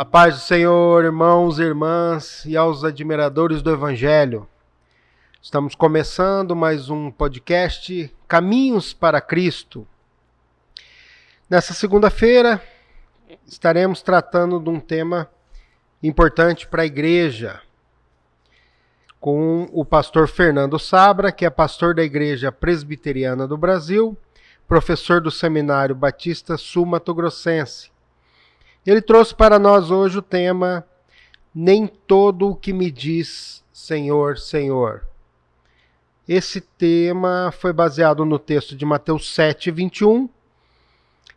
paz do Senhor, irmãos e irmãs, e aos admiradores do Evangelho. Estamos começando mais um podcast, Caminhos para Cristo. Nessa segunda-feira, estaremos tratando de um tema importante para a igreja, com o pastor Fernando Sabra, que é pastor da Igreja Presbiteriana do Brasil, professor do Seminário Batista Sul-Mato-Grossense. Ele trouxe para nós hoje o tema Nem todo o que me diz Senhor, Senhor. Esse tema foi baseado no texto de Mateus 7, 21,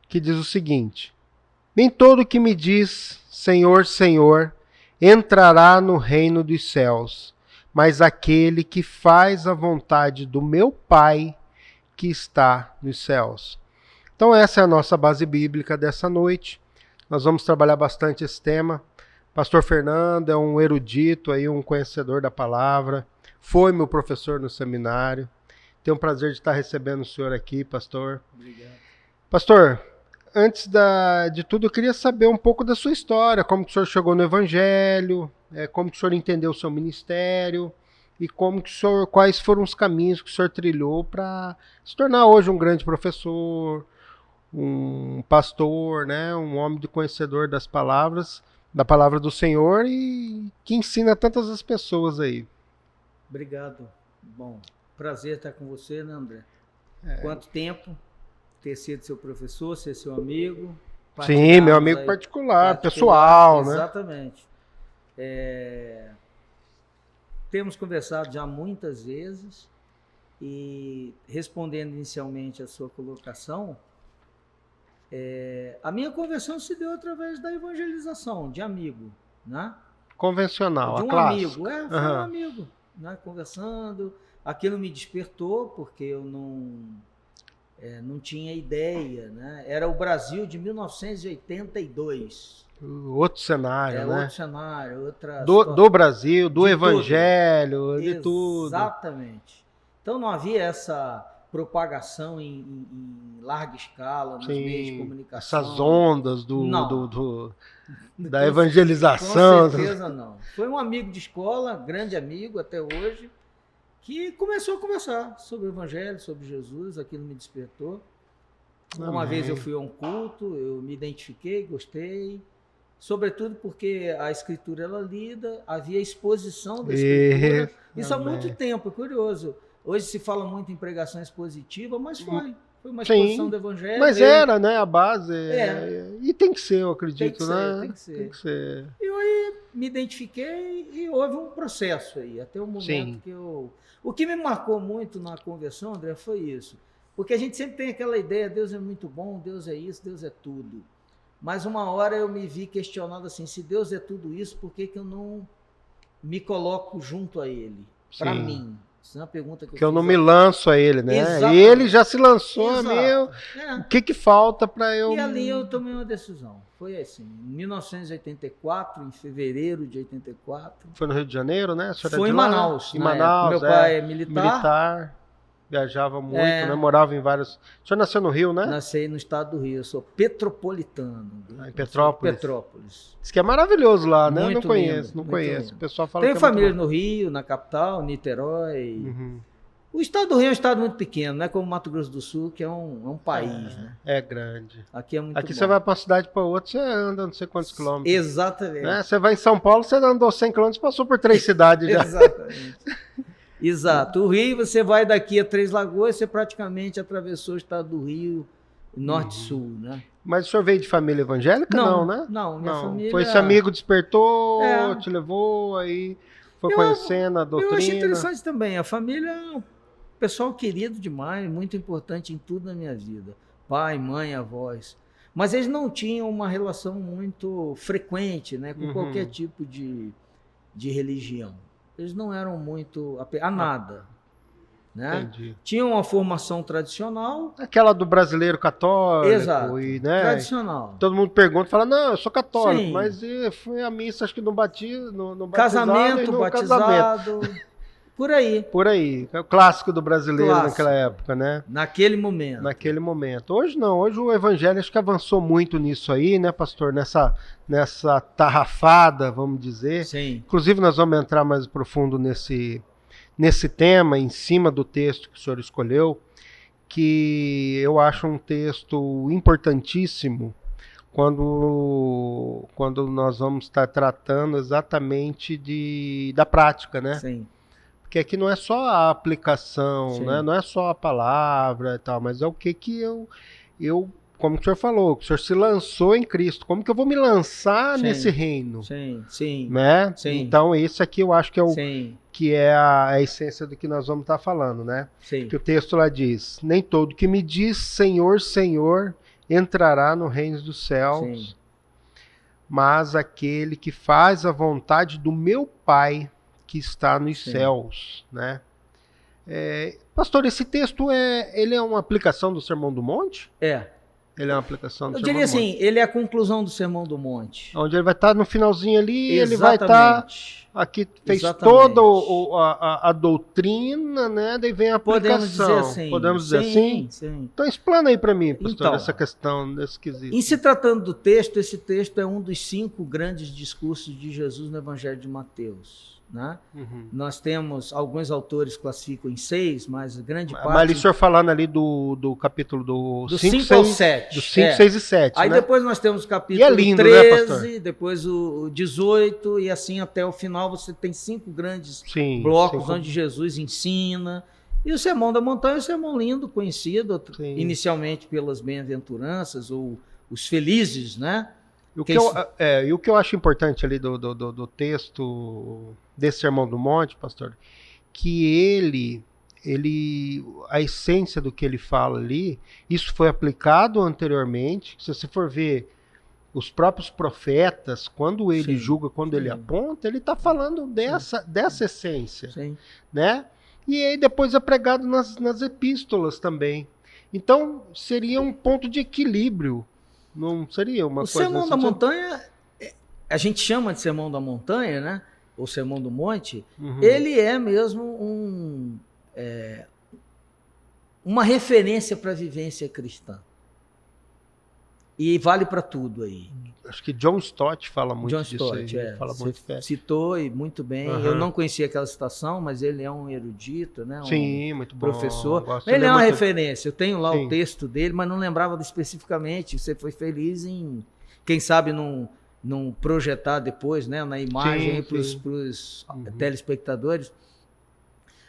que diz o seguinte: Nem todo o que me diz Senhor, Senhor entrará no reino dos céus, mas aquele que faz a vontade do meu Pai que está nos céus. Então essa é a nossa base bíblica dessa noite. Nós vamos trabalhar bastante esse tema. Pastor Fernando é um erudito, aí, um conhecedor da palavra. Foi meu professor no seminário. Tenho o prazer de estar recebendo o senhor aqui, pastor. Obrigado. Pastor, antes de tudo, eu queria saber um pouco da sua história. Como que o senhor chegou no Evangelho, como que o senhor entendeu o seu ministério e como que quais foram os caminhos que o senhor trilhou para se tornar hoje um grande professor, um pastor, né, um homem de conhecedor das palavras, da palavra do Senhor e que ensina tantas as pessoas aí. Obrigado. Bom, prazer estar com você, né, André? Quanto tempo ter sido seu professor, ser seu amigo. Sim, meu amigo particular, pessoal, né? Exatamente. Temos conversado já muitas vezes e respondendo inicialmente a sua colocação, a minha conversão se deu através da evangelização, de amigo, né? Convencional, de um clássico. amigo, foi um amigo, né? Conversando, aquilo me despertou, porque eu não tinha ideia, né? Era o Brasil de 1982. Outro cenário, né? Outro cenário, outra do Brasil, do de Evangelho, tudo. de tudo. Exatamente. Então não havia essa propagação em larga escala nos meios de comunicação. Essas ondas da evangelização. Com certeza não. Foi um amigo de escola, grande amigo até hoje, que começou a conversar sobre o Evangelho, sobre Jesus, aquilo me despertou. Amém. Uma vez eu fui a um culto, eu me identifiquei, gostei, sobretudo porque a Escritura ela lida, havia exposição da Escritura, isso há muito tempo, é curioso. Hoje se fala muito em pregação expositiva, mas foi uma exposição do Evangelho. Mas era, né, a base. E tem que ser, eu acredito, Tem que ser. Eu aí me identifiquei e houve um processo aí, até o momento que O que me marcou muito na conversão, André, foi isso. Porque a gente sempre tem aquela ideia, Deus é muito bom, Deus é isso, Deus é tudo. Mas uma hora eu me vi questionado assim, se Deus é tudo isso, por que eu não me coloco junto a Ele? Para mim. Isso é uma pergunta que eu não me lanço a Ele, né? Exatamente. Ele já se lançou a mim. O que falta para eu... E ali eu tomei uma decisão. Foi assim, em 1984, em fevereiro de 84. Foi no Rio de Janeiro, né? Foi em Manaus. Em Manaus, meu pai é militar. Viajava muito, né? Morava em vários... O senhor nasceu no Rio, né? Nasci no estado do Rio, eu sou petropolitano. Em Petrópolis? Petrópolis. Diz que é maravilhoso lá, né? Muito eu não conheço. Lindo. O pessoal fala Tenho que família no Rio, na capital, Niterói. Uhum. O estado do Rio é um estado muito pequeno, não é como Mato Grosso do Sul, que é um país, né? É grande. Aqui é muito bom. Você vai para uma cidade para outra, você anda não sei quantos quilômetros. Exatamente. Né? Você vai em São Paulo, você andou 100 quilômetros, passou por 3 cidades já. Exatamente. Exato. O Rio, você vai daqui a Três Lagoas, você praticamente atravessou o estado do Rio, norte e sul, né? Mas o senhor veio de família evangélica? Não, né? Não, minha família... Foi esse amigo despertou, te levou, aí foi conhecendo a doutrina. Eu achei interessante também. A família é um pessoal querido demais, muito importante em tudo na minha vida. Pai, mãe, avós. Mas eles não tinham uma relação muito frequente, né, com qualquer tipo de religião. Eles não eram muito a nada. Né? Entendi. Tinha uma formação tradicional. Aquela do brasileiro católico. Exato, e, né, tradicional. Todo mundo pergunta, fala, não, eu sou católico, Sim. Mas fui à missa, acho que no batismo, no casamento, e no batizado. Por aí. Por aí. É o clássico do brasileiro naquela época, né? Naquele momento. Naquele momento. Hoje não. Hoje o evangelho acho que avançou muito nisso aí, né, pastor? Nessa tarrafada, vamos dizer. Sim. Inclusive nós vamos entrar mais profundo nesse tema, em cima do texto que o senhor escolheu, que eu acho um texto importantíssimo quando nós vamos estar tratando exatamente da prática, né? Sim. Porque aqui não é só a aplicação, né? Não é só a palavra e tal, mas é o que eu, como o senhor falou, que o senhor se lançou em Cristo. Como que eu vou me lançar nesse reino? Sim. Né? Sim. Então, isso aqui eu acho que é a essência do que nós vamos estar falando, né? Sim. Que o texto lá diz: nem todo que me diz Senhor, Senhor entrará no reino dos céus, mas aquele que faz a vontade do meu Pai que está nos céus, né? Pastor, esse texto ele é uma aplicação do Sermão do Monte? Ele é uma aplicação do Sermão do Monte. Eu diria assim, ele é a conclusão do Sermão do Monte. Onde ele vai estar no finalzinho ali, Exatamente. ele vai estar aqui, fez toda a doutrina, né? Daí vem a aplicação. Podemos dizer assim? Sim. Então explana aí para mim, pastor, essa questão desse quesito. Em se tratando do texto, esse texto é um dos 5 grandes discursos de Jesus no Evangelho de Mateus. Né? Nós temos, alguns autores classificam em 6, mas grande parte... Mas ali o senhor falando ali do capítulo do 5 ao 7. Do 5, 6 e 7. Aí né? depois nós temos o capítulo lindo, 13, né, depois o 18, e assim até o final você tem 5 grandes blocos onde Jesus ensina. E o Sermão da Montanha é um sermão lindo, conhecido inicialmente pelas bem-aventuranças, ou os felizes, né? E o que eu acho importante ali do texto desse Sermão do Monte, pastor, que a essência do que ele fala ali, isso foi aplicado anteriormente. Se você for ver os próprios profetas, quando ele julga, quando ele aponta, ele está falando dessa essência, né? E aí depois é pregado nas epístolas também. Então seria um ponto de equilíbrio. Não seria uma coisa... O Sermão da Montanha, a gente chama de Sermão da Montanha, né? Ou Sermão do Monte, ele é mesmo uma referência para a vivência cristã. E vale para tudo aí. Acho que John Stott fala muito disso. John Stott, fala muito citou e muito bem. Eu não conhecia aquela citação, mas ele é um erudito, né? Muito bom. Professor. Ele é uma referência. Eu tenho lá o texto dele, mas não lembrava especificamente. Você foi feliz em, quem sabe, não projetar depois, né? Na imagem para os telespectadores.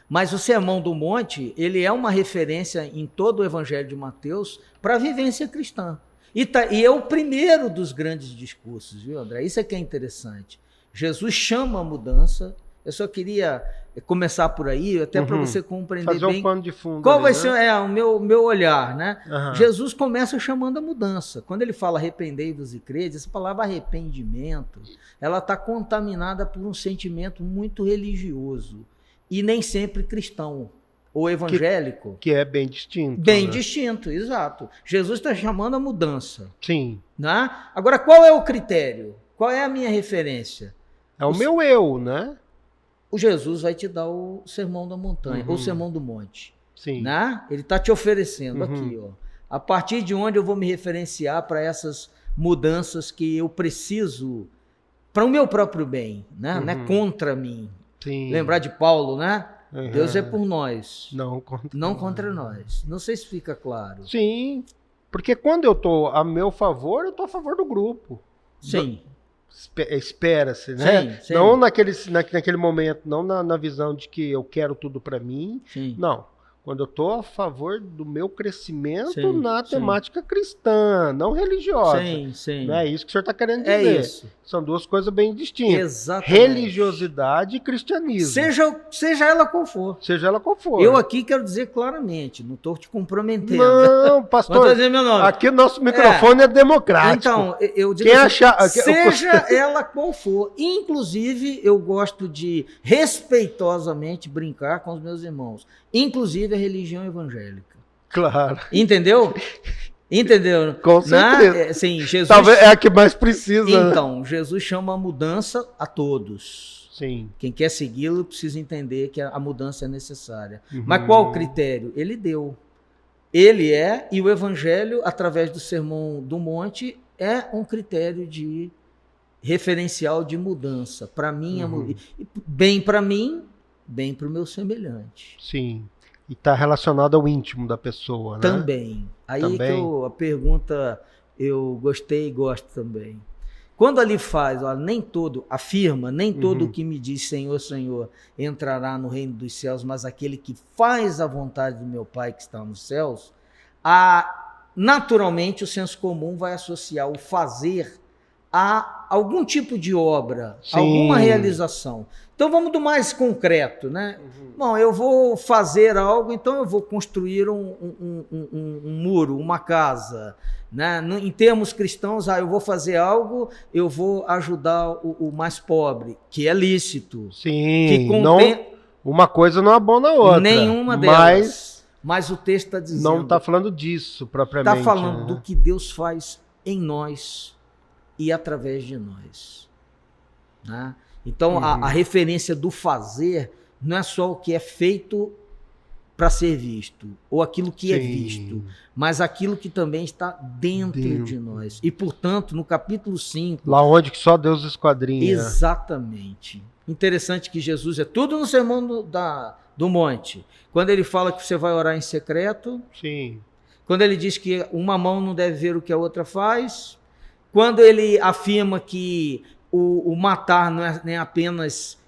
Mas o Sermão do Monte, ele é uma referência em todo o Evangelho de Mateus para a vivência cristã. E é o primeiro dos grandes discursos, viu, André? Isso é que é interessante. Jesus chama a mudança. Eu só queria começar por aí, até para você compreender fazer bem um pano de fundo qual ali, vai né? ser o meu olhar, né? Jesus começa chamando a mudança. Quando ele fala arrependei-vos e crede, essa palavra arrependimento, ela está contaminada por um sentimento muito religioso e nem sempre cristão. Ou evangélico. Que é bem distinto. Bem distinto, exato. Jesus está chamando a mudança. Sim. Né? Agora, qual é o critério? Qual é a minha referência? É o meu eu, né? O Jesus vai te dar o Sermão da Montanha, ou o Sermão do Monte. Sim. Né? Ele está te oferecendo aqui, ó. A partir de onde eu vou me referenciar para essas mudanças que eu preciso para o meu próprio bem, né? Não é contra mim. Sim. Lembrar de Paulo, né? Deus é por nós, não contra nós. Não sei se fica claro. Sim, porque quando eu estou a meu favor, eu estou a favor do grupo. Sim. Espera-se, né? Sim. Não naquele momento, não na visão de que eu quero tudo para mim. Sim. Não. Quando eu estou a favor do meu crescimento na temática cristã, não religiosa. Sim. Não é isso que o senhor está querendo dizer. É isso. São duas coisas bem distintas. Exatamente. Religiosidade e cristianismo. Seja ela qual for. Seja ela qual for. Eu aqui quero dizer claramente, não estou te comprometendo. Não, pastor, dizer meu nome. Aqui o nosso microfone é democrático. Então, eu digo quem assim, achar, seja ela qual for. Inclusive, eu gosto de respeitosamente brincar com os meus irmãos. Inclusive a religião evangélica. Claro. Entendeu? Entendeu? Com certeza. Assim, Jesus, talvez é a que mais precisa. Então, Jesus chama a mudança a todos. Sim. Quem quer segui-lo precisa entender que a mudança é necessária. Mas qual o critério? Ele deu. Ele é, e o Evangelho, através do Sermão do Monte, é um critério de referencial de mudança. Para mim, bem para mim, bem para o meu semelhante. Sim. E está relacionado ao íntimo da pessoa, né? Também. Aí que a pergunta eu gostei e gosto também. Quando ali faz, ó, nem todo que me diz Senhor, Senhor, entrará no reino dos céus, mas aquele que faz a vontade do meu Pai que está nos céus, naturalmente o senso comum vai associar o fazer a algum tipo de obra, alguma realização. Então vamos do mais concreto, né? Bom, eu vou fazer algo, então eu vou construir um muro, uma casa, né? Em termos cristãos, eu vou fazer algo, eu vou ajudar o mais pobre, que é lícito. Sim, uma coisa não abona a outra. Nenhuma delas. Mas o texto está dizendo... Não está falando disso propriamente. Está falando do que Deus faz em nós e através de nós. Né? Então, a referência do fazer não é só o que é feito para ser visto, ou aquilo que é visto, mas aquilo que também está dentro de nós. E, portanto, no capítulo 5... Lá onde que só Deus esquadrinha. Exatamente. Interessante que Jesus é tudo no Sermão do Monte. Quando ele fala que você vai orar em secreto, quando ele diz que uma mão não deve ver o que a outra faz, quando ele afirma que o matar não é nem apenas...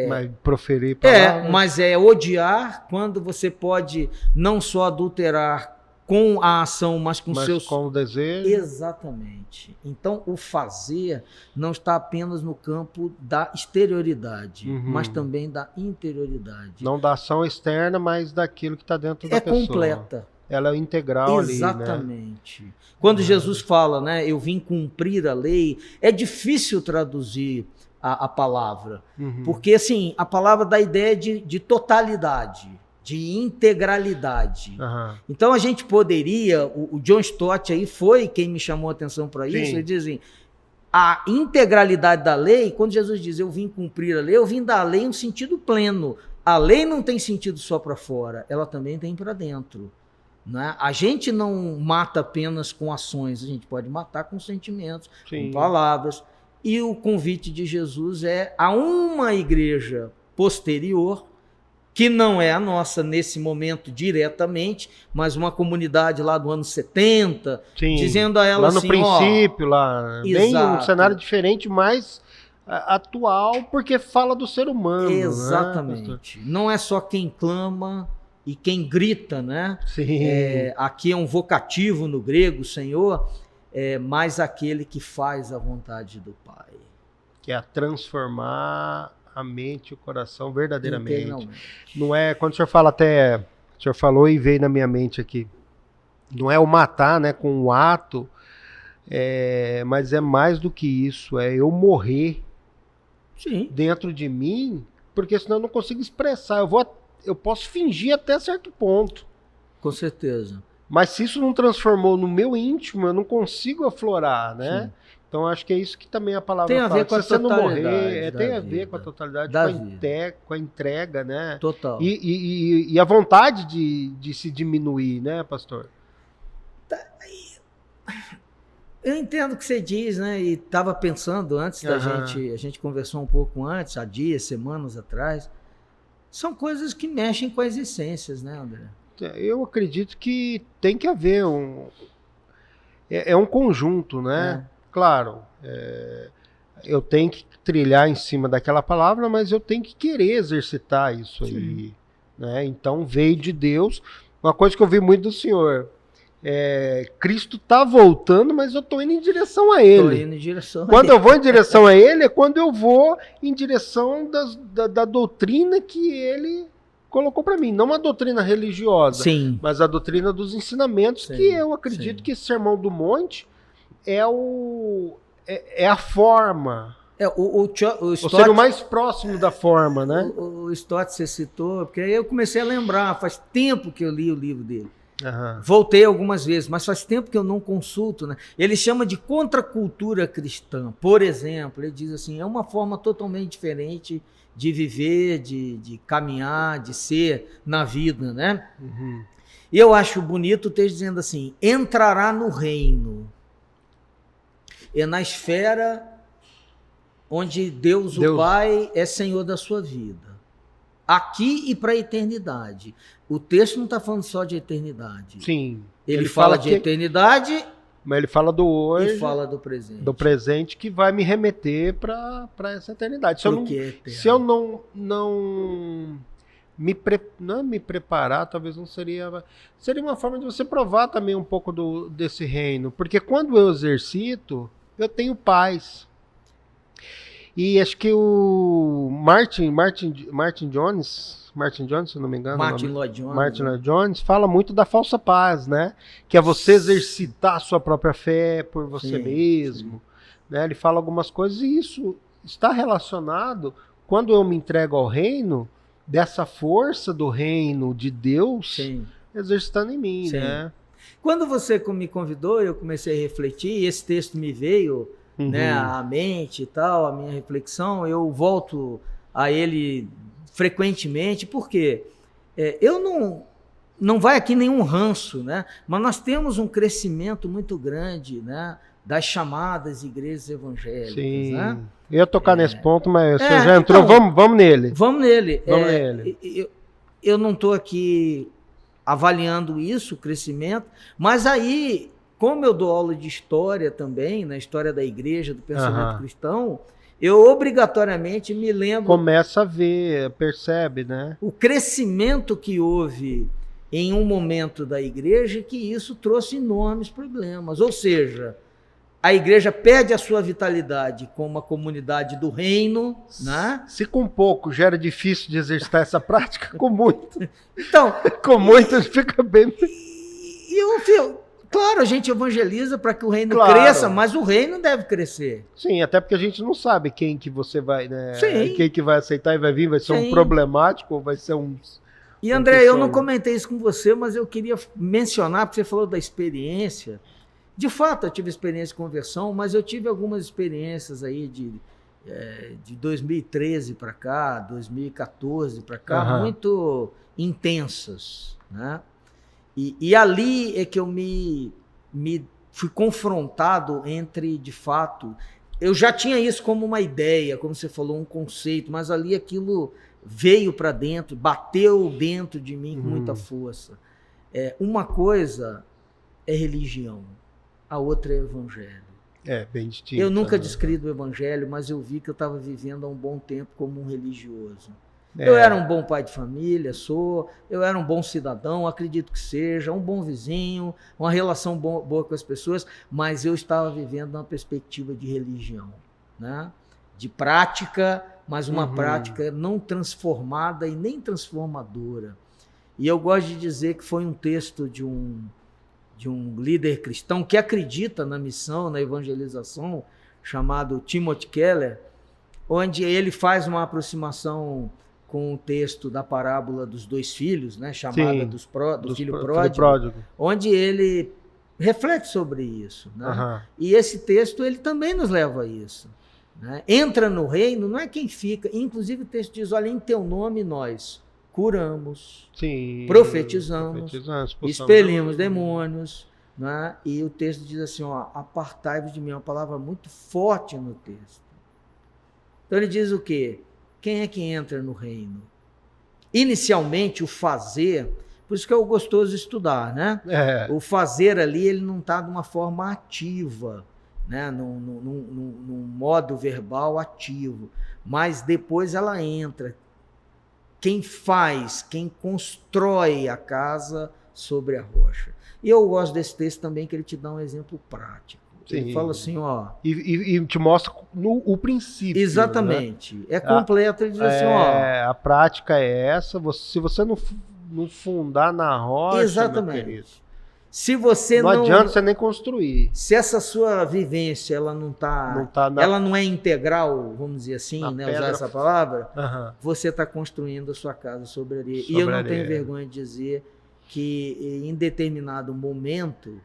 mas proferir palavras. Mas é odiar, quando você pode não só adulterar com a ação, mas com o desejo. Exatamente. Então, o fazer não está apenas no campo da exterioridade, mas também da interioridade. Não da ação externa, mas daquilo que está dentro da pessoa. É completa. Ela é integral ali, né? Exatamente. Quando Jesus fala, né, eu vim cumprir a lei, é difícil traduzir a palavra, porque assim, a palavra dá ideia de totalidade, de integralidade. Então a gente poderia, o John Stott aí foi quem me chamou a atenção para isso, ele diz assim, a integralidade da lei, quando Jesus diz eu vim cumprir a lei, eu vim dar a lei em um sentido pleno. A lei não tem sentido só para fora, ela também tem para dentro. Né? A gente não mata apenas com ações, a gente pode matar com sentimentos, com palavras. E o convite de Jesus é a uma igreja posterior, que não é a nossa nesse momento diretamente, mas uma comunidade lá do ano 70, dizendo a ela lá assim... Lá no princípio, bem um cenário diferente, mas atual, porque fala do ser humano. Exatamente. Né? Não é só quem clama e quem grita, né? Aqui é um vocativo no grego, Senhor... mais aquele que faz a vontade do Pai. Que é transformar a mente e o coração verdadeiramente. Não é, quando o senhor fala até, o senhor falou e veio na minha mente aqui, não é o matar, né, com o ato, mas é mais do que isso, é eu morrer dentro de mim, porque senão eu não consigo expressar, eu posso fingir até certo ponto. Com certeza. Mas se isso não transformou no meu íntimo, eu não consigo aflorar, né? Então acho que é isso que também a palavra fala. Tem a ver com a totalidade. Se você não morrer, tem a ver com a totalidade, com a entrega, né? Total. E a vontade de se diminuir, né, pastor? Eu entendo o que você diz, né? E estava pensando antes da gente, a gente conversou um pouco antes, há dias, semanas atrás. São coisas que mexem com as essências, né, André? Eu acredito que tem que haver um conjunto, né? Claro, eu tenho que trilhar em cima daquela palavra, mas eu tenho que querer exercitar isso aí, né? Então veio de Deus, uma coisa que eu vi muito do Senhor, Cristo está voltando, mas eu estou indo em direção a Ele. Quando eu vou em direção a Ele, é quando eu vou em direção da doutrina que Ele colocou para mim, não uma doutrina religiosa, mas a doutrina dos ensinamentos, que eu acredito que esse Sermão do Monte é a forma, o ser o mais próximo da forma, né? O Stott você citou, porque aí eu comecei a lembrar, faz tempo que eu li o livro dele, Voltei algumas vezes, mas faz tempo que eu não consulto, né? Ele chama de contracultura cristã. Por exemplo, ele diz assim, é uma forma totalmente diferente de viver, de caminhar, de ser na vida, né? E eu acho bonito o texto dizendo assim, entrará no reino. É na esfera onde Deus, o Pai, é Senhor da sua vida. Aqui e para a eternidade. O texto não está falando só de eternidade. Sim. Ele fala de eternidade, mas ele fala do hoje. E fala do presente. Do presente que vai me remeter para essa eternidade. Se eu não me preparar, talvez não seria... Seria uma forma de você provar também um pouco desse reino. Porque quando eu exercito, eu tenho paz. E acho que o Martin Jones, se não me engano. Martin Lloyd Jones fala muito da falsa paz, né? Que é você exercitar a sua própria fé por você mesmo. Né? Ele fala algumas coisas e isso está relacionado, quando eu me entrego ao reino, dessa força do reino de Deus exercitando em mim, né? Quando você me convidou, eu comecei a refletir, e esse texto me veio... né, a mente e tal, a minha reflexão, eu volto a ele frequentemente, porque eu não vai aqui nenhum ranço, né, mas nós temos um crescimento muito grande, né, das chamadas igrejas evangélicas. Sim. Né? Eu ia tocar nesse ponto, mas você já entrou, então, vamos nele. Vamos nele. Eu não estou aqui avaliando isso, o crescimento, mas aí... Como eu dou aula de história também, na história da igreja, do pensamento cristão, eu obrigatoriamente me lembro... Começa a ver, percebe, né? O crescimento que houve em um momento da igreja, que isso trouxe enormes problemas. Ou seja, a igreja perde a sua vitalidade como uma comunidade do reino, né? Se com pouco já era difícil de exercitar essa prática, com muito. Então, com muito fica bem... Claro, a gente evangeliza para que o reino cresça, mas o reino deve crescer. Sim, até porque a gente não sabe quem que você vai, né? Quem que vai aceitar e vai vir, vai ser um problemático ou vai ser um... E André, eu não comentei isso com você, mas eu queria mencionar, porque você falou da experiência. De fato, eu tive experiência de conversão, mas eu tive algumas experiências aí de 2013 para cá, 2014 para cá, muito intensas, né? E ali é que eu me fui confrontado entre, de fato... Eu já tinha isso como uma ideia, como você falou, um conceito, mas ali aquilo veio para dentro, bateu dentro de mim com muita força. Uma coisa é religião, a outra é evangelho. Bem distinto. Eu nunca descrevi o evangelho, mas eu vi que eu estava vivendo há um bom tempo como um religioso. Eu era um bom pai de família, eu era um bom cidadão, acredito que seja, um bom vizinho, uma relação boa com as pessoas, mas eu estava vivendo uma perspectiva de religião, né? De prática, mas uma prática não transformada e nem transformadora. E eu gosto de dizer que foi um texto de um líder cristão que acredita na missão, na evangelização, chamado Timothy Keller, onde ele faz uma aproximação com o texto da parábola dos dois filhos, né, chamada do filho pródigo, onde ele reflete sobre isso. Né? E esse texto ele também nos leva a isso. Né? Entra no reino, não é quem fica. Inclusive o texto diz, olha, em teu nome nós curamos, profetizamos, expelimos demônios. Né? E o texto diz assim, ó, apartai-vos de mim, uma palavra muito forte no texto. Então ele diz o quê? Quem é que entra no reino? Inicialmente, o fazer, por isso que é gostoso estudar, né? O fazer ali, ele não está de uma forma ativa, né? Num modo verbal ativo, mas depois ela entra. Quem faz, quem constrói a casa sobre a rocha. E eu gosto desse texto também, que ele te dá um exemplo prático. Ele fala assim, ó... E te mostra o princípio. Exatamente. Né? É completo. Ele diz assim, ó... A prática é essa. Se você não fundar na rocha, exatamente. Se você não adianta você nem construir. Se essa sua vivência ela ela não é integral, vamos dizer assim, né, usar essa palavra, você está construindo a sua casa sobre areia. E eu não tenho vergonha de dizer que em determinado momento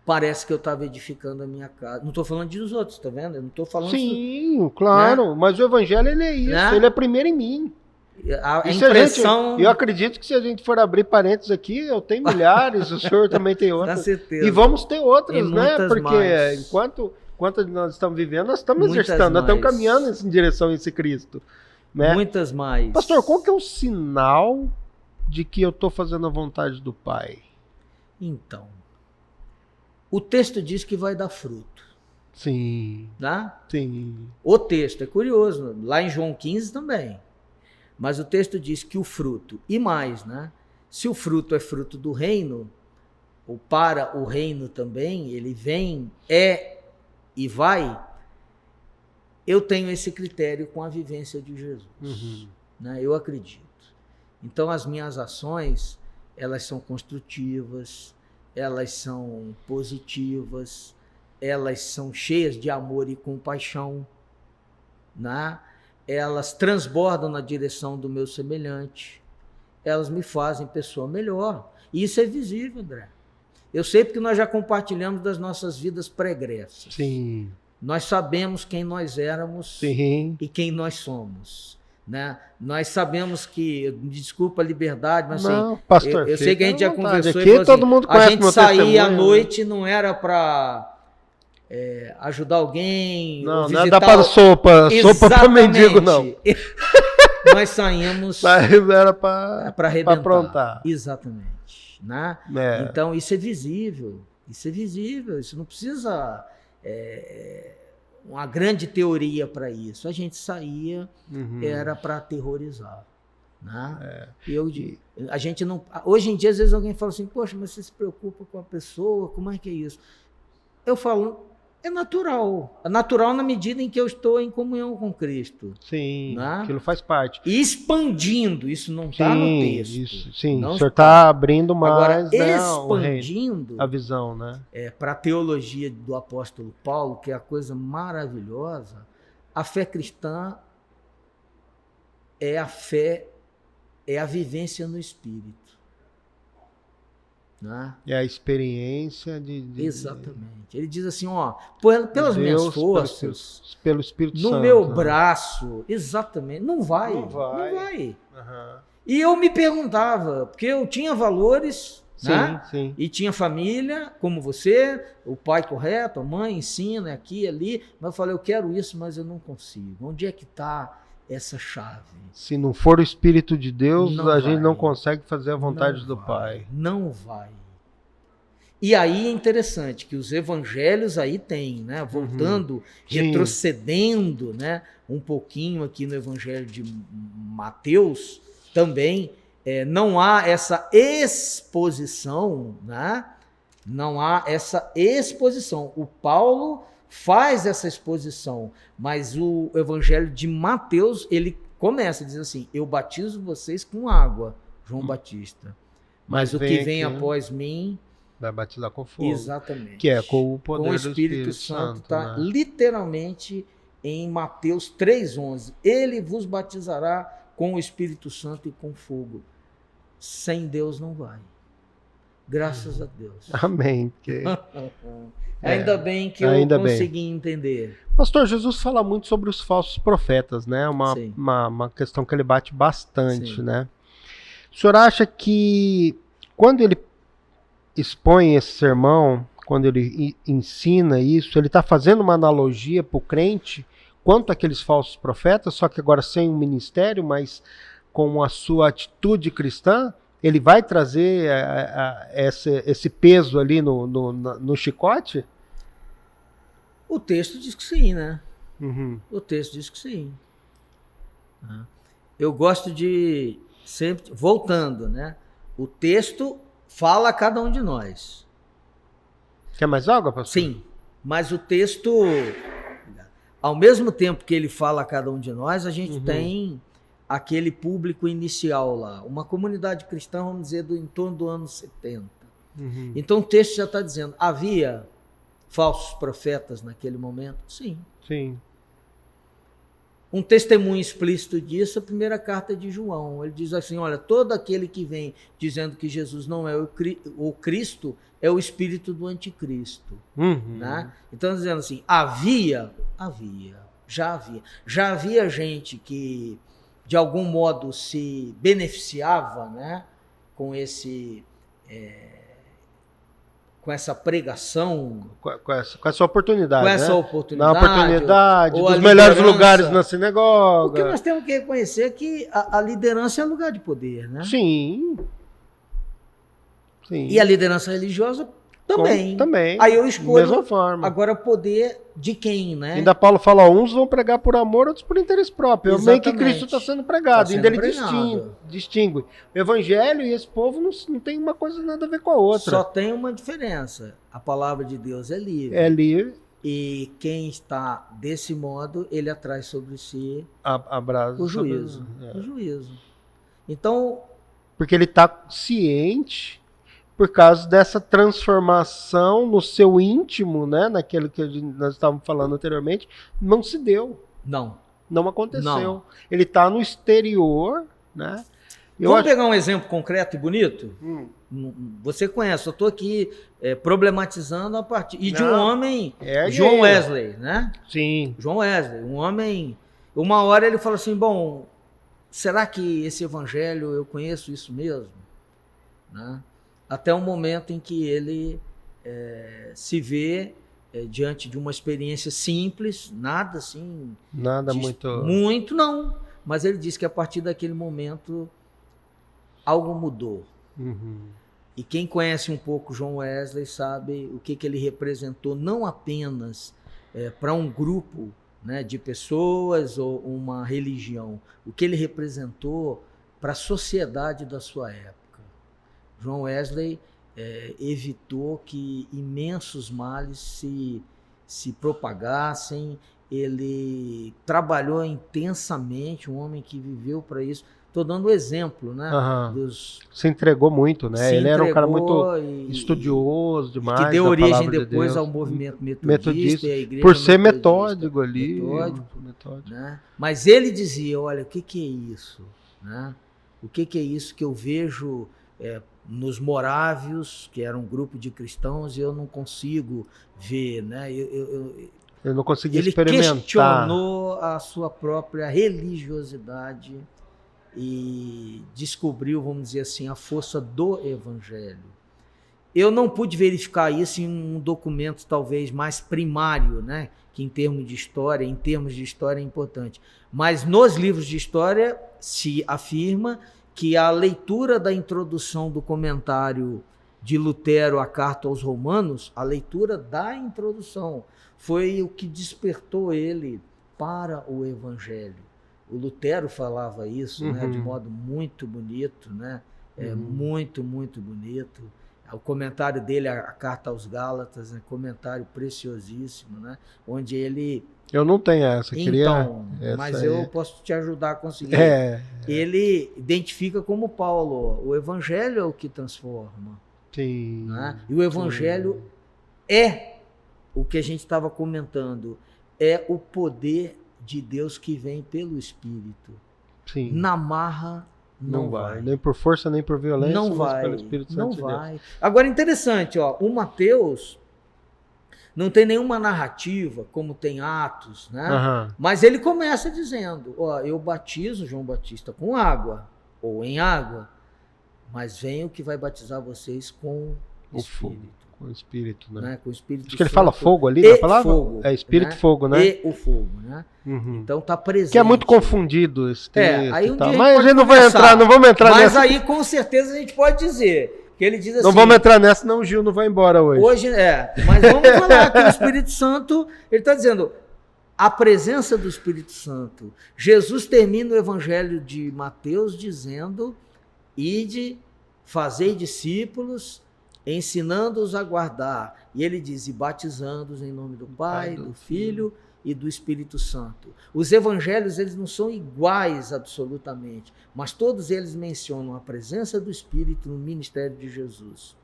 parece que eu estava edificando a minha casa. Não estou falando dos outros, tá vendo? Eu não estou falando... Sim, claro, né? Mas o evangelho ele é isso, né? Ele é primeiro em mim. A impressão... eu acredito que se a gente for abrir parênteses aqui, eu tenho milhares, o senhor também tem outras. Com certeza. E vamos ter outras, e né? Porque mais. enquanto nós estamos vivendo, nós estamos exercitando, nós estamos caminhando em direção a esse Cristo. Né? Muitas mais. Pastor, qual que é o sinal de que eu estou fazendo a vontade do Pai? Então, o texto diz que vai dar fruto. Sim. Tá? Sim. O texto é curioso, lá em João 15 também. Mas o texto diz que o fruto, e mais, né? Se o fruto é fruto do reino, ou para o reino também, ele vem, é e vai, eu tenho esse critério com a vivência de Jesus. Né? Eu acredito. Então, as minhas ações, elas são construtivas, elas são positivas, elas são cheias de amor e compaixão, né? Elas transbordam na direção do meu semelhante, elas me fazem pessoa melhor. E isso é visível, André. Eu sei porque nós já compartilhamos das nossas vidas pregressas. Sim. Nós sabemos quem nós éramos. Sim. E quem nós somos. Né? Nós sabemos que, desculpa a liberdade, mas não, assim, pastor, eu sei que a gente já conversou. Aqui, todo mundo a gente saía à noite, não era para ajudar alguém. Não, não é dar para sopa para mendigo, não. Nós saímos era para aprontar. Exatamente. Né? Então, isso é visível. Isso não precisa uma grande teoria para isso. A gente saía, era para aterrorizar. Né? A gente não, hoje em dia, às vezes alguém fala assim, poxa, mas você se preocupa com a pessoa, como é que é isso? Eu falo, é natural. É natural na medida em que eu estou em comunhão com Cristo. Sim, né? Aquilo faz parte. E expandindo, isso não está no texto. Isso, sim, não o senhor está abrindo mais. Agora, expandindo a visão, né? Para a teologia do apóstolo Paulo, que é a coisa maravilhosa, a fé cristã é a fé, é a vivência no Espírito. Né? É a experiência de... Exatamente. Ele diz assim, ó, pelas minhas forças, pelo Espírito Santo, no meu braço, exatamente, não vai. E eu me perguntava, porque eu tinha valores, né? Sim. E tinha família, como você, o pai correto, a mãe ensina aqui, ali, mas eu falei, eu quero isso, mas eu não consigo. Onde é que está essa chave? Se não for o Espírito de Deus, gente não consegue fazer a vontade do Pai. Não vai. E aí é interessante que os evangelhos aí tem, né? Voltando, retrocedendo, né? Um pouquinho aqui no evangelho de Mateus, também não há essa exposição, né? Não há essa exposição. O Paulo faz essa exposição, mas o evangelho de Mateus, ele começa a dizer assim, eu batizo vocês com água, João Batista, mas o que vem após mim vai batizar com fogo. Exatamente. Que é com o poder com o Espírito Santo. Está literalmente em Mateus 3,11. Ele vos batizará com o Espírito Santo e com fogo. Sem Deus não vai. Graças a Deus. Amém. Ainda bem que eu consegui entender. Pastor, Jesus fala muito sobre os falsos profetas, né? Uma questão que ele bate bastante, né? O senhor acha que quando ele expõe esse sermão, quando ele ensina isso, ele está fazendo uma analogia para o crente quanto àqueles falsos profetas, só que agora sem um ministério, mas com a sua atitude cristã? Ele vai trazer esse peso ali no chicote? O texto diz que sim, né? O texto diz que sim. Eu gosto de sempre, voltando, né? O texto fala a cada um de nós. Quer mais água, pastor? Sim, mas o texto, ao mesmo tempo que ele fala a cada um de nós, a gente tem aquele público inicial lá, uma comunidade cristã, vamos dizer, em torno do ano 70. Então o texto já está dizendo, havia falsos profetas naquele momento? Sim. um testemunho explícito disso, a primeira carta de João. Ele diz assim, olha, todo aquele que vem dizendo que Jesus não é o Cristo, é o espírito do anticristo. Né? Então, dizendo assim, já havia gente que, de algum modo, se beneficiava, né, com essa pregação, com essa oportunidade, com essa né? oportunidade, na oportunidade, ou dos melhores lugares na sinagoga. Porque nós temos que reconhecer que a liderança é lugar de poder, né? Sim. E a liderança religiosa também. Também. Aí eu escolho mesma forma. agora poder de quem, né? Ainda Paulo fala, uns vão pregar por amor, outros por interesse próprio. É meio que Cristo está sendo pregado. Ainda ele distingue. O evangelho e esse povo não tem uma coisa nada a ver com a outra. Só tem uma diferença. A palavra de Deus é livre. É livre. E quem está desse modo, ele atrai sobre si o juízo. O juízo. Então... Porque ele está ciente... por causa dessa transformação no seu íntimo, né, naquilo que nós estávamos falando anteriormente, não se deu. Não aconteceu. Não. Ele está no exterior, né? Vamos pegar um exemplo concreto e bonito? Você conhece, eu estou aqui problematizando a partir... E de um homem, John Wesley, né? Sim. John Wesley, um homem... Uma hora ele fala assim, bom, será que esse evangelho, eu conheço isso mesmo? Né? Até o momento em que ele se vê diante de uma experiência simples, nada assim... Nada muito... Muito não, mas ele diz que a partir daquele momento algo mudou. E quem conhece um pouco John Wesley sabe o que ele representou, não apenas para um grupo, né, de pessoas ou uma religião, o que ele representou para a sociedade da sua época. John Wesley evitou que imensos males se propagassem, ele trabalhou intensamente, um homem que viveu para isso. Estou dando exemplo, né? Se entregou muito, né? Ele era um cara muito estudioso demais. Que deu origem depois ao movimento metodista e à igreja por ser metódico ali. Metódico. Né? Mas ele dizia, olha, o que é isso? Né? O que é isso que eu vejo... nos morávios, que era um grupo de cristãos, e eu não consigo ver, né? Eu não consegui experimentar. Ele questionou a sua própria religiosidade e descobriu, vamos dizer assim, a força do evangelho. Eu não pude verificar isso em um documento talvez mais primário, né? Que em termos de história é importante. Mas nos livros de história se afirma que a leitura da introdução do comentário de Lutero à carta aos Romanos, a leitura da introdução, foi o que despertou ele para o Evangelho. O Lutero falava isso, né, de modo muito bonito, né? Muito, muito bonito. O comentário dele, a carta aos Gálatas, um comentário preciosíssimo, né? Onde ele... Eu não tenho essa, então, mas eu posso te ajudar a conseguir. Ele identifica como Paulo, o evangelho é o que transforma. Sim. Né? E o evangelho é o que a gente estava comentando, é o poder de Deus que vem pelo Espírito. Sim. Na marra não vai. Nem por força, nem por violência, não mas vai. pelo Espírito Santo de Deus. Agora, interessante, ó, o Mateus... não tem nenhuma narrativa, como tem Atos, né? Mas ele começa dizendo, ó, eu batizo João Batista com água, ou em água, mas vem o que vai batizar vocês com o Espírito. Com o Espírito, né? Com o Espírito Acho que ele fala fogo ali na palavra? Fogo, Espírito, né? Fogo, né? E o fogo, né? Então tá presente. Que é muito confundido esse texto. Aí um dia mas a gente não vai entrar, não vamos entrar nessa. Mas aí com certeza a gente pode dizer... que ele diz assim, não vamos entrar nessa, senão o Gil não vai embora hoje. Mas vamos falar que o Espírito Santo, ele está dizendo, a presença do Espírito Santo. Jesus termina o Evangelho de Mateus dizendo, ide, fazei discípulos, ensinando-os a guardar. E ele diz, e batizando-os em nome do Pai, do Filho e do Espírito Santo. Os evangelhos, eles não são iguais absolutamente, mas todos eles mencionam a presença do Espírito no ministério de Jesus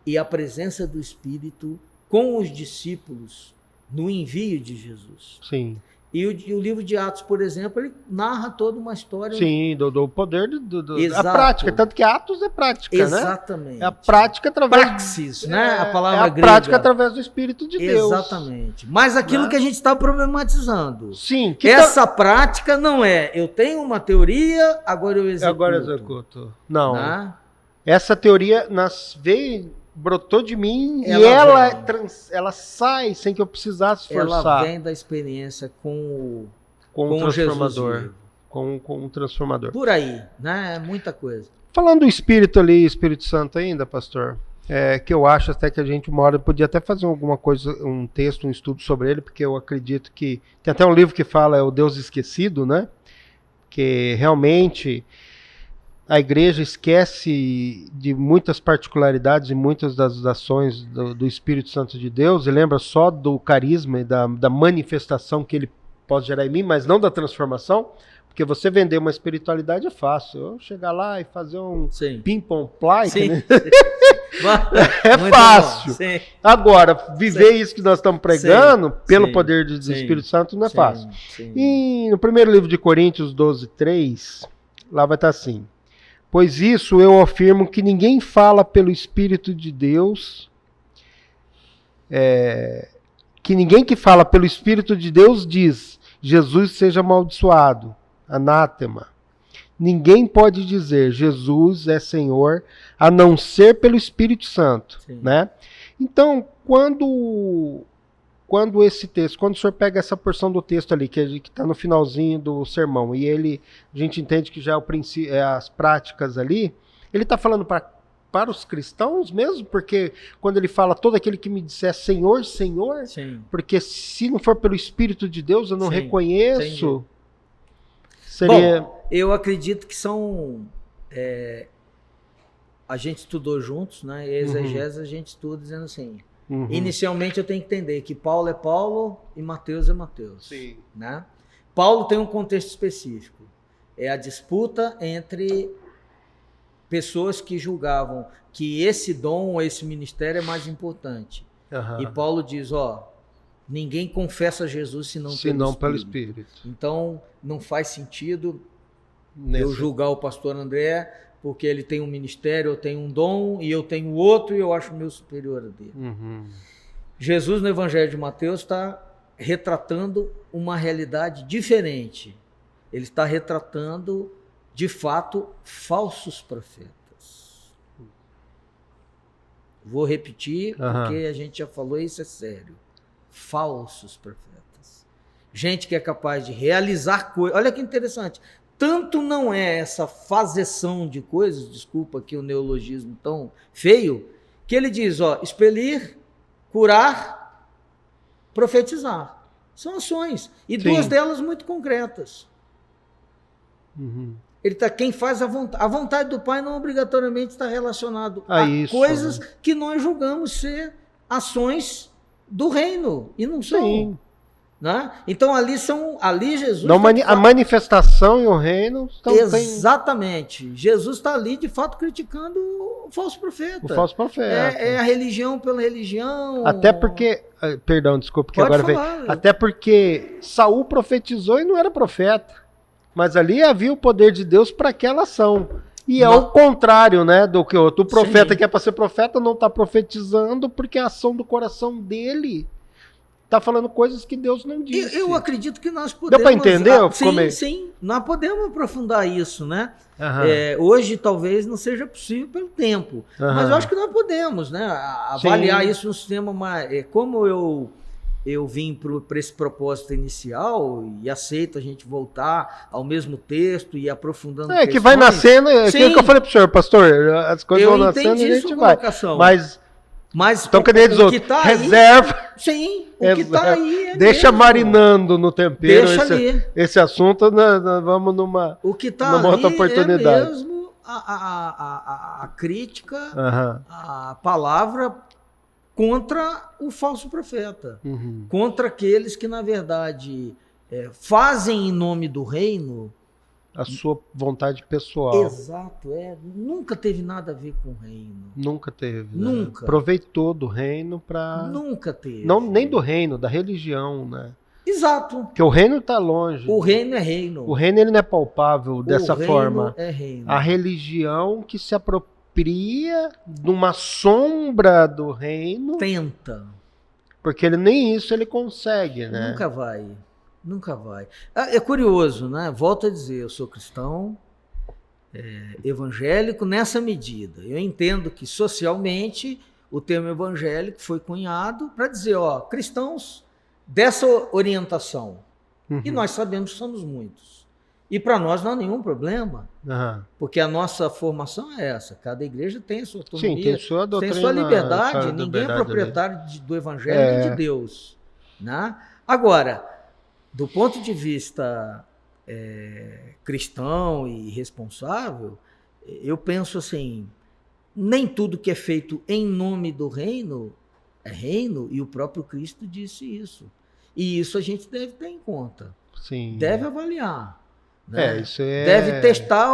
e a presença do Espírito com os discípulos no envio de Jesus. Sim. E o livro de Atos, por exemplo, ele narra toda uma história. Sim, do poder da prática. Tanto que Atos é prática, Exatamente. né? É a prática através... Praxis, né? A palavra grega. Prática através do Espírito de Deus. Exatamente. Mas aquilo que a gente está problematizando. Sim. Essa prática não é, eu tenho uma teoria, agora eu executo. Agora eu executo. Não. Né? Essa teoria brotou de mim e ela sai sem que eu precisasse forçar. Ela vem da experiência com o transformador. Com o transformador. Por aí, né? É muita coisa. Falando do Espírito ali, Espírito Santo ainda, pastor, que eu acho até que a gente uma hora podia até fazer alguma coisa, um texto, um estudo sobre ele, porque eu acredito que... Tem até um livro que fala, é o Deus Esquecido, né? Que realmente... A igreja esquece de muitas particularidades e muitas das ações do Espírito Santo de Deus e lembra só do carisma e da manifestação que ele pode gerar em mim, mas não da transformação, porque você vender uma espiritualidade é fácil. Eu chegar lá e fazer um ping-pong-play, né? É fácil. Agora, viver isso que nós estamos pregando, pelo poder do Espírito Santo, não é fácil. E no primeiro livro de Coríntios 12:3, lá vai estar assim: pois isso eu afirmo que ninguém fala pelo Espírito de Deus, que ninguém que fala pelo Espírito de Deus diz, Jesus seja amaldiçoado, anátema. Ninguém pode dizer, Jesus é Senhor, a não ser pelo Espírito Santo, né? Então, quando esse texto, quando o senhor pega essa porção do texto ali, que está no finalzinho do sermão, e a gente entende que já é o princípio, as práticas ali, ele está falando para os cristãos mesmo, porque quando ele fala, todo aquele que me disser Senhor, Senhor, porque se não for pelo Espírito de Deus, eu não reconheço. Seria... Bom, eu acredito que são... a gente estudou juntos, né? E a exegese a gente estuda dizendo assim... Inicialmente eu tenho que entender que Paulo é Paulo e Mateus é Mateus. Sim. Né? Paulo tem um contexto específico. É a disputa entre pessoas que julgavam que esse dom, esse ministério é mais importante. E Paulo diz, ninguém confessa Jesus senão pelo Espírito. Então não faz sentido eu julgar o pastor André porque ele tem um ministério, eu tenho um dom, e eu tenho outro, e eu acho o meu superior a dele. Jesus, no Evangelho de Mateus, está retratando uma realidade diferente. Ele está retratando, de fato, falsos profetas. Vou repetir, porque a gente já falou, isso é sério. Falsos profetas. Gente que é capaz de realizar coisas. Olha que interessante. Tanto não é essa fazeção de coisas, desculpa aqui o neologismo tão feio, que ele diz, expelir, curar, profetizar. São ações. E duas delas muito concretas. Ele quem faz a vontade do Pai não obrigatoriamente está relacionado a coisas que nós julgamos ser ações do reino. E não são. Né? Então ali Jesus... Não, a manifestação e o reino... Exatamente. Jesus está ali, de fato, criticando o falso profeta. O falso profeta. É a religião pela religião. Até porque... Perdão, desculpa, que agora veio. Até porque Saul profetizou e não era profeta. Mas ali havia o poder de Deus para aquela ação. E é o contrário, né? Do que o profeta que é para ser profeta não está profetizando porque a ação do coração dele... Está falando coisas que Deus não disse. Eu acredito que nós podemos... Deu para entender? Sim. Nós podemos aprofundar isso, né? Hoje talvez não seja possível pelo tempo. Mas eu acho que nós podemos, né? Avaliar isso no sistema mais... Como eu vim para esse propósito inicial e aceito a gente voltar ao mesmo texto e aprofundando questões. Que vai nascendo... Aquilo que eu falei para o senhor, pastor. As coisas vão nascendo e a gente vai. Mas então, o que tá reserva. Sim, o que está aí. Deixa marinando no tempero esse assunto. Nós vamos numa outra oportunidade. É mesmo a crítica, a palavra contra o falso profeta, contra aqueles que, na verdade, fazem em nome do reino a sua vontade pessoal. Exato, nunca teve nada a ver com o reino. Nunca teve. Nunca. Aproveitou do reino para... Nunca teve. Não, nem do reino, da religião, né? Exato. Porque o reino está longe. O reino é reino. O reino ele não é palpável dessa forma. É reino. A religião que se apropria de uma sombra do reino. Tenta. Porque ele nem isso ele consegue, né? Nunca vai. Nunca vai. É curioso, né? Volto a dizer, eu sou cristão, evangélico nessa medida. Eu entendo que socialmente o termo evangélico foi cunhado para dizer, ó, cristãos dessa orientação. Uhum. E nós sabemos que somos muitos. E para nós não há nenhum problema, porque a nossa formação é essa. Cada igreja tem a sua autonomia, sim, tem sua doutrina, tem sua liberdade. Ninguém é proprietário do evangelho nem de Deus. Né? Agora, do ponto de vista cristão e responsável, eu penso assim, nem tudo que é feito em nome do reino é reino, e o próprio Cristo disse isso. E isso a gente deve ter em conta. Sim. Deve avaliar. Né? Isso é... Deve testar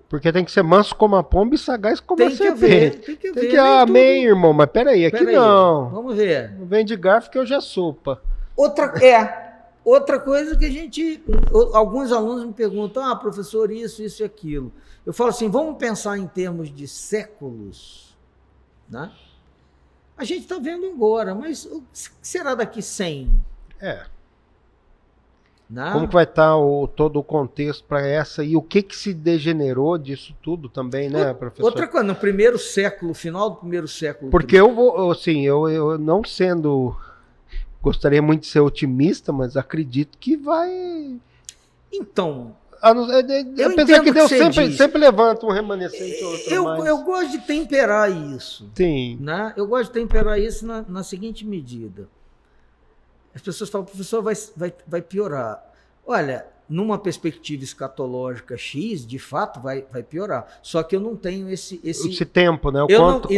Porque tem que ser manso como a pomba e sagaz como a serpente. Tem que ver. Amém, irmão, mas peraí, aqui não. Vamos ver. Não vem de garfo que eu já sopa. Outra coisa que a gente... Alguns alunos me perguntam, professor, isso e aquilo. Eu falo assim, vamos pensar em termos de séculos. Né? A gente está vendo agora, mas o que será daqui 100? Não. Como que vai estar todo o contexto para essa e o que se degenerou disso tudo também, né, professor? Outra coisa, no primeiro século, final do primeiro século... Porque eu vou, assim, eu não sendo... Gostaria muito de ser otimista, mas acredito que vai... Então... Apesar que Deus sempre levanta um remanescente ou outro eu gosto de temperar isso. Sim. Né? Eu gosto de temperar isso na seguinte medida. As pessoas falam, professor, vai piorar. Olha, numa perspectiva escatológica X, de fato, vai piorar. Só que eu não tenho esse tempo, né?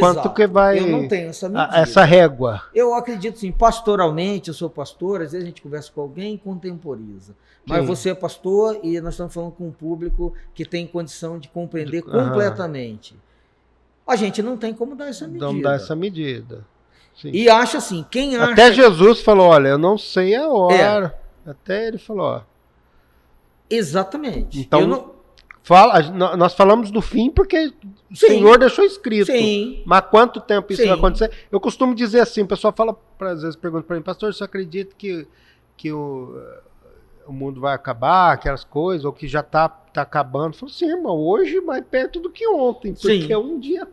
Quanto que vai... Eu não tenho essa medida. Essa régua. Eu acredito, assim, pastoralmente, eu sou pastor, às vezes a gente conversa com alguém e contemporiza. Mas sim, você é pastor e nós estamos falando com um público que tem condição de compreender completamente. A gente não tem como dar essa medida. Não dá essa medida. Sim. E acha assim, quem acha... Até Jesus falou, olha, eu não sei a hora. Até ele falou, ó. Exatamente. Então, nós falamos do fim porque o Senhor deixou escrito. Sim. Mas quanto tempo isso vai acontecer? Eu costumo dizer assim, o pessoal fala, às vezes pergunta para mim, pastor, você acredita que o mundo vai acabar, aquelas coisas, ou que já está acabando? Eu falo, sim, irmão, hoje mais perto do que ontem, porque é um dia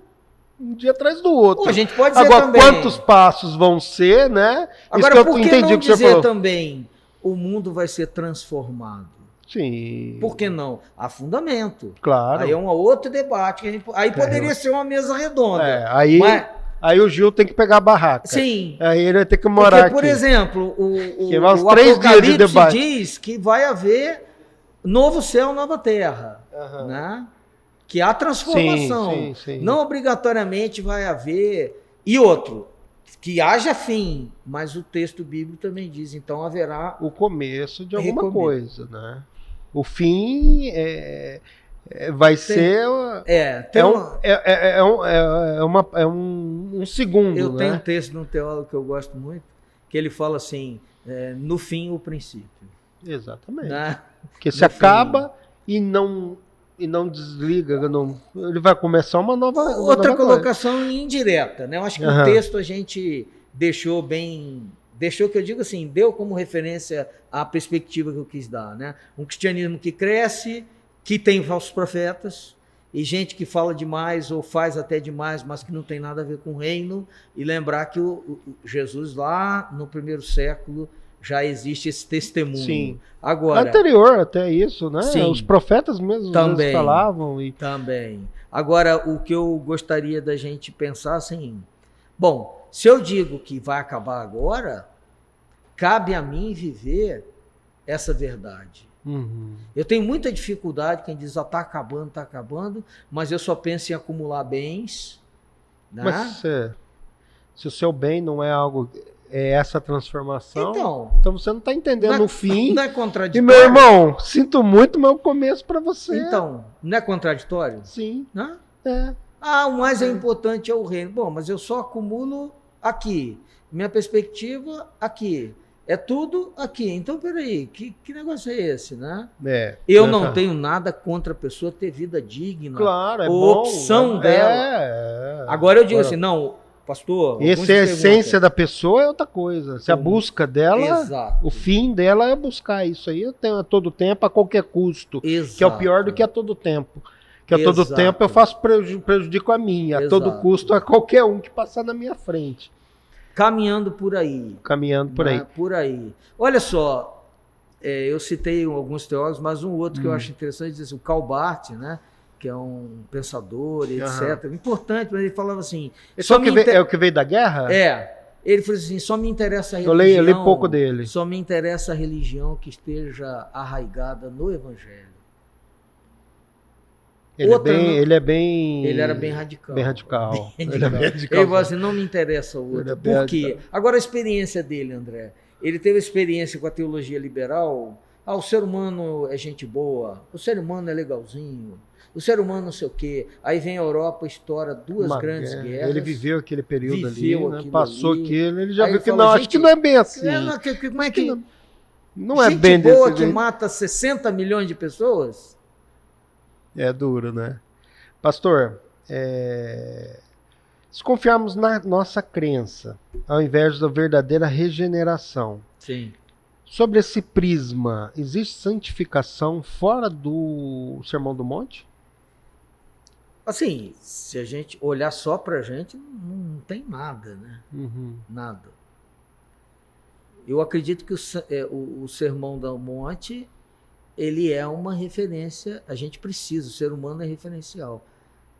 atrás do outro. A gente pode dizer agora, também... quantos passos vão ser, né? Agora, isso que por que entendi não que dizer você também o mundo vai ser transformado? Sim. Por que não? Há fundamento. Claro. Aí é um outro debate. Aí poderia ser uma mesa redonda. Aí o Gil tem que pegar a barraca. Sim. Aí ele vai ter que morar aqui. Por exemplo, o Apocalipse diz que vai haver novo céu, nova terra. Né? Que há transformação. Sim. Não obrigatoriamente vai haver... E outro, que haja fim, mas o texto bíblico também diz, então haverá... O começo de alguma coisa, né? O fim vai ser... um segundo, Eu tenho um texto de um teólogo que eu gosto muito, que ele fala assim, no fim o princípio. Exatamente. Né? Porque se acaba e não desliga, ele vai começar uma nova outra colocação coisa. Indireta, né? Eu acho que o texto a gente deixou que eu digo assim, deu como referência a perspectiva que eu quis dar, né? Um cristianismo que cresce, que tem falsos profetas, e gente que fala demais ou faz até demais, mas que não tem nada a ver com o reino, e lembrar que o Jesus lá no primeiro século já existe esse testemunho. Sim. Agora, anterior até isso, né? Sim, os profetas mesmo também falavam. Também. Agora, o que eu gostaria da gente pensar assim, bom, se eu digo que vai acabar agora, cabe a mim viver essa verdade. Eu tenho muita dificuldade, quem diz, está acabando, mas eu só penso em acumular bens. Né? Mas se o seu bem não é algo... É essa transformação. Então você não está entendendo o fim. Não é contraditório. E, meu irmão, sinto muito, mas o começo para você. Então, não é contraditório? Sim. Né? O mais importante é o reino. Bom, mas eu só acumulo aqui. Minha perspectiva, aqui. É tudo aqui. Então, peraí, que negócio é esse, né? É, eu não tenho nada contra a pessoa ter vida digna. Claro, é bom. Opção dela. Agora eu digo assim, não, pastor... Essa é a essência da pessoa, é outra coisa. Se a busca dela, Exato. o fim dela é buscar isso aí a todo tempo, a qualquer custo. Exato. Que é o pior do que a todo tempo. Que a todo tempo eu faço prejudico a mim, a todo custo a qualquer um que passar na minha frente. Caminhando por aí. Caminhando por aí. Por aí. Olha só, eu citei alguns teólogos, mas um outro que eu acho interessante diz assim, o Karl Barth, né? Que é um pensador, etc. Importante, mas ele falava assim... É o que veio da guerra? Ele falou assim, só me interessa a religião... Eu li pouco dele. Só me interessa a religião que esteja arraigada no Evangelho. Ele era bem radical. Bem radical. Ele falou assim, não me interessa o outro. Por quê? Agora a experiência dele, André. Ele teve experiência com a teologia liberal. O ser humano é gente boa. O ser humano é legalzinho. O ser humano não sei o quê. Aí vem a Europa, estoura duas grandes guerras. Ele viveu aquele período passou aquilo, ele já viu que não, acho que não é bem assim. Como é que... Não é bem desse boa que mata 60 milhões de pessoas? É duro, né? Pastor, se confiarmos na nossa crença, ao invés da verdadeira regeneração, sim. Sobre esse prisma, existe santificação fora do Sermão do Monte? Assim, se a gente olhar só pra gente, não tem nada, né? Nada. Eu acredito que o Sermão do Monte... ele é uma referência, a gente precisa, o ser humano é referencial.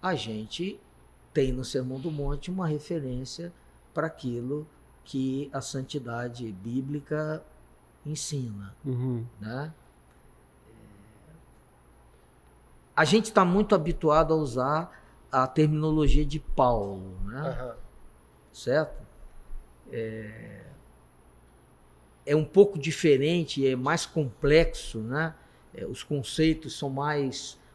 A gente tem no Sermão do Monte uma referência para aquilo que a santidade bíblica ensina. Né? A gente está muito habituado a usar a terminologia de Paulo, né? Certo? É um pouco diferente, é mais complexo, né? Os conceitos são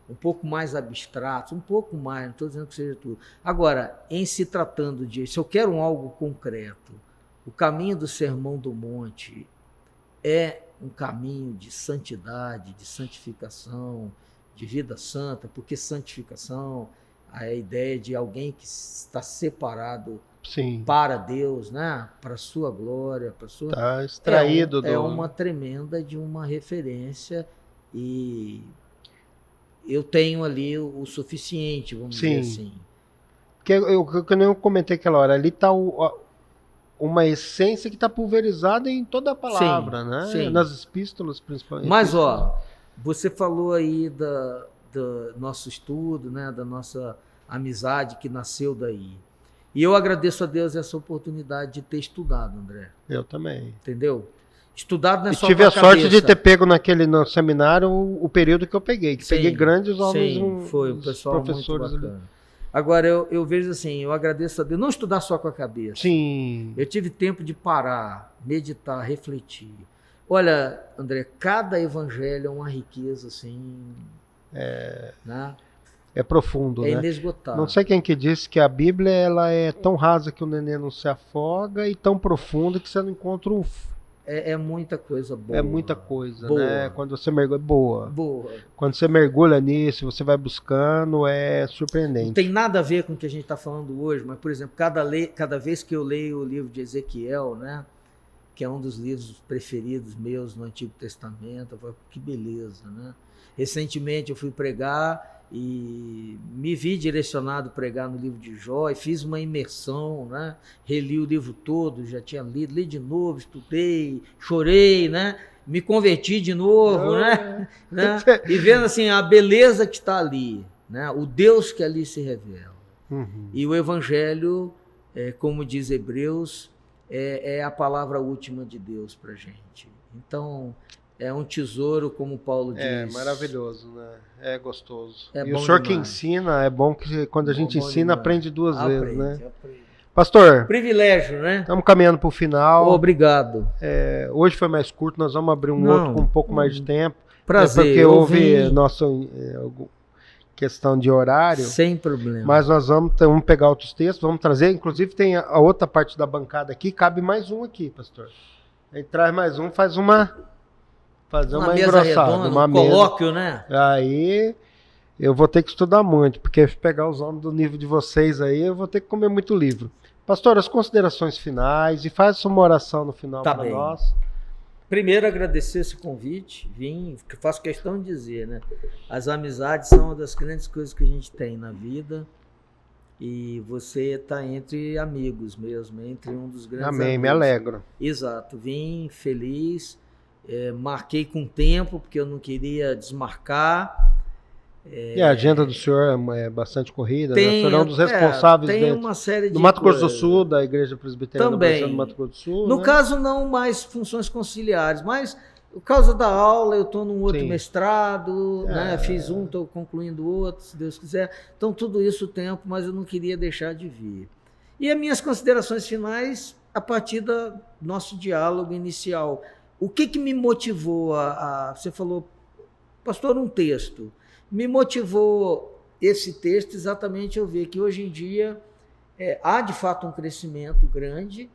um pouco mais abstratos, um pouco mais, não estou dizendo que seja tudo. Agora, em se tratando se eu quero algo concreto, o caminho do Sermão do Monte é um caminho de santidade, de santificação, de vida santa, porque santificação é a ideia de alguém que está separado para Deus, né? Para a sua glória, para sua... Está extraído é uma tremenda de uma referência e eu tenho ali o suficiente, vamos dizer assim. Que eu comentei aquela hora, ali está uma essência que está pulverizada em toda a palavra, né? Sim. Nas epístolas, principalmente. Mas, você falou aí do nosso estudo, né? Da nossa amizade que nasceu daí. E eu agradeço a Deus essa oportunidade de ter estudado, André. Eu também. Entendeu? Estudado não é só tive a sorte de ter pego no seminário o período que eu peguei. Peguei grandes homens, foi um pessoal professores muito bacana. Agora, eu vejo assim, eu agradeço a Deus, não estudar só com a cabeça. Sim. Eu tive tempo de parar, meditar, refletir. Olha, André, cada evangelho é uma riqueza, assim... né? É profundo, né? É inesgotável. Não sei quem que disse que a Bíblia ela é tão rasa que o neném não se afoga e tão profunda que você não encontra um... É muita coisa boa. É muita coisa, boa. Né? Quando você mergulha... Boa. Boa. Quando você mergulha nisso, você vai buscando, é surpreendente. Não tem nada a ver com o que a gente está falando hoje, mas, por exemplo, cada vez que eu leio o livro de Ezequiel, né? Que é um dos livros preferidos meus no Antigo Testamento, eu falo, que beleza, né? Recentemente eu fui pregar e me vi direcionado a pregar no livro de Jó e fiz uma imersão, né? Reli o livro todo, já tinha lido, li de novo, estudei, chorei, né? Me converti de novo, né? E vendo assim a beleza que está ali, né? O Deus que ali se revela. E o Evangelho, como diz Hebreus, é a palavra última de Deus para a gente. Então, é um tesouro, como Paulo diz. É maravilhoso, né? É gostoso. E o senhor demais. Que ensina, é bom que quando a gente ensina, demais. Aprende duas vezes, né? Aprende. Pastor, privilégio, né? Estamos caminhando para o final. Obrigado. Hoje foi mais curto, nós vamos abrir outro com um pouco mais de tempo. Prazer. Porque houve questão de horário. Sem problema. Mas nós vamos pegar outros textos, vamos trazer. Inclusive tem a outra parte da bancada aqui, cabe mais um aqui, pastor. A gente traz mais um, fazer uma mesa engrossada, redonda, uma um colóquio, né? Aí eu vou ter que estudar muito, porque se pegar os homens do nível de vocês aí, eu vou ter que comer muito livro. Pastor, as considerações finais e faz uma oração no final para nós. Primeiro, agradecer esse convite, faço questão de dizer, né? As amizades são uma das grandes coisas que a gente tem na vida e você está entre amigos mesmo, entre um dos grandes amigos. Amém, me alegro. Exato, vim feliz, marquei com tempo, porque eu não queria desmarcar. E a agenda do senhor é bastante corrida, né? O senhor é um dos responsáveis tem uma série de do Mato Grosso do Sul, da Igreja Presbiteriana do Brasil do Mato Grosso do Sul. No caso, não mais funções conciliares, mas por causa da aula, eu estou num outro mestrado, né? Fiz um, estou concluindo outro, se Deus quiser. Então, tudo isso tempo, mas eu não queria deixar de vir. E as minhas considerações finais, a partir do nosso diálogo inicial. O que me motivou você falou, pastor, um texto. Me motivou esse texto exatamente eu ver que hoje em dia há de fato um crescimento grande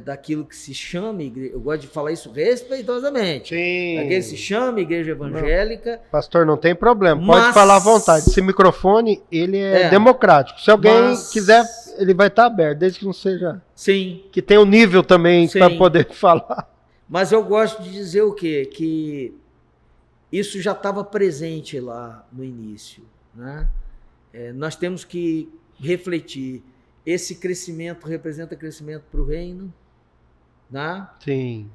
daquilo que se chama igreja. Eu gosto de falar isso respeitosamente. Sim. Daquele que se chama igreja evangélica. Não. Pastor, não tem problema. Pode falar à vontade. Esse microfone, ele é democrático. Se alguém quiser, ele vai estar aberto, desde que não seja... Sim. Que tenha um nível também para poder falar. Mas eu gosto de dizer o quê? Que isso já estava presente lá no início, né? Nós temos que refletir. Esse crescimento representa crescimento para o reino, né? Sim.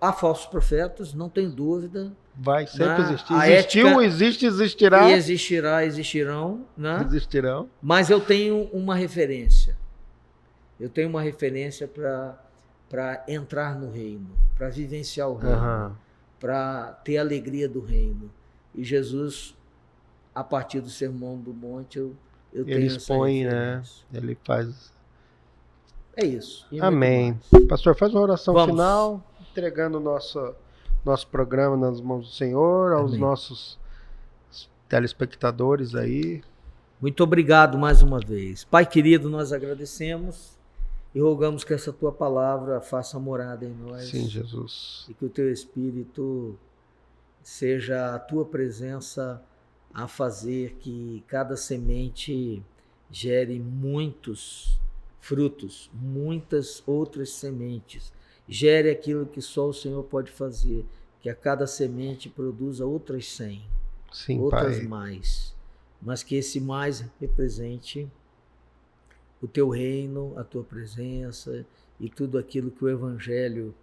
Há falsos profetas, não tem dúvida. Vai sempre existir. Existiu, existe, existirá. E existirão, né? Existirão. Mas eu tenho uma referência. Eu tenho uma referência para entrar no reino, para vivenciar o reino. Para ter a alegria do reino. E Jesus, a partir do Sermão do Monte, eu tenho ele expõe, né? Ele faz... É isso. Amém. Pastor, faz uma oração final, entregando o nosso programa nas mãos do Senhor, aos nossos telespectadores aí. Muito obrigado mais uma vez. Pai querido, nós agradecemos e rogamos que essa tua palavra faça morada em nós. Sim, Jesus. E que o teu Espírito seja a tua presença a fazer que cada semente gere muitos frutos, muitas outras sementes. Gere aquilo que só o Senhor pode fazer, que a cada semente produza outras 100, sim, outras Pai. Mais. Mas que esse mais represente o teu reino, a tua presença e tudo aquilo que o Evangelho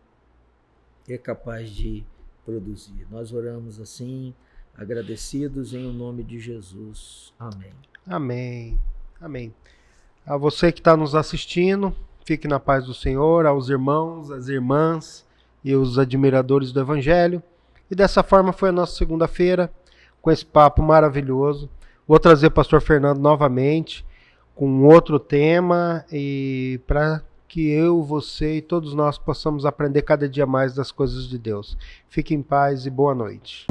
é capaz de produzir. Nós oramos assim, agradecidos em o nome de Jesus. Amém. Amém. Amém. A você que está nos assistindo, fique na paz do Senhor, aos irmãos, às irmãs e os admiradores do Evangelho. E dessa forma foi a nossa segunda-feira, com esse papo maravilhoso. Vou trazer o pastor Fernando novamente, com outro tema, e para que eu, você e todos nós possamos aprender cada dia mais das coisas de Deus. Fique em paz e boa noite.